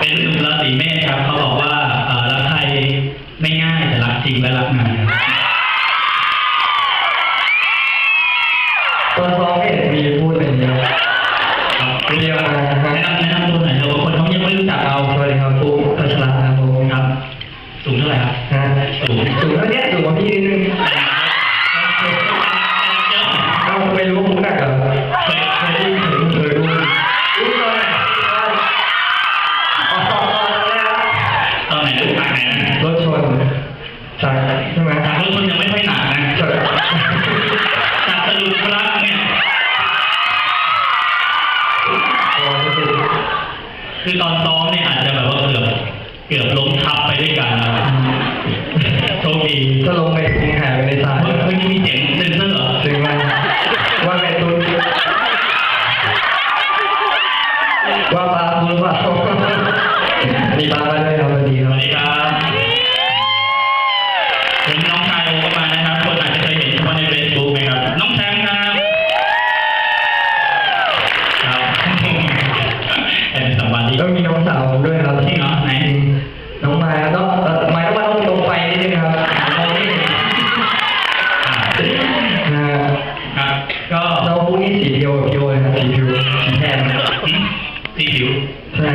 เป็นหนุ่มราศีเมษครับเขาบอกว่ารักใครไม่ง่ายแต่รักจริงและรักนานครับตอนซ้อมไม่เห็นมีพูดอย่างนี้เรียกมาแนะนำตัวหน่อยเถอะคนเขายังไม่รู้จักเราสวัสดีครับปุ๊กพัชระครับผมครับสูงเท่าไหร่ครับสูงเท่านี้สูงกว่าพี่นิดนึงเราไม่รู้ปุ๊กหนักเหรอเคยรู้ตอนไหนรู้จักไหนนะรถชนจากใช่ไหมรถชนยังไม่ค่อยหนักนะจากสรุปรักเนี่ยคือตอนซ้อมเนี่ยอาจจะแบบว่าเกือบล้มทับไปด้วยกันนะครับโชคดีก็ลงไปทิ้งหายไปในทรายเฮ้ยมีเสียงเซนเซอร์เหรอถึงว่าเป็นตุ้นว่าปลาคุณหรือเปล่ามีปลาอะไรครับสวัสดีครับผมน้องชายโอมานะครับคนอาจจะเคยเห็นเฉพาะในเฟซบุ๊กไหมครับน้องแชมป์ครับเป็นสัมภาษณ์ที่ต้องมีน้องสาวด้วยครับที่เนาะไหนน้องไม้ต้องไม้ต้องมาตรงไฟนิดนึงครับครับก็น้องพวกนี้สีเพียวเลยนะสีผิวสีแทนสีผิวใช่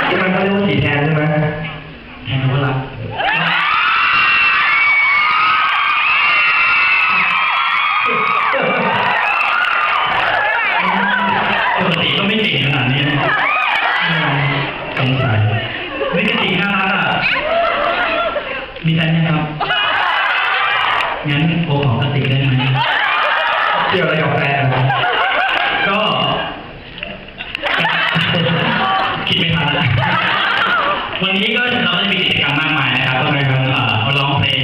ที่มันเขาเรียกว่าสีแทนใช่ไหมแทนว่ารักปกติก็ไม่เก่งขนาดนี้นะสงสัยไม่ได้จริงน่ารักอ่ะมีแฟนยังครับงั้นโอขอกระติกได้ไหมเกี่ยวอะไรกับแฟนก็คิดไม่ทันแล้ววันนี้ก็เราจะมีกิจกรรมมากมายนะครับก็เป็นร้องเพลง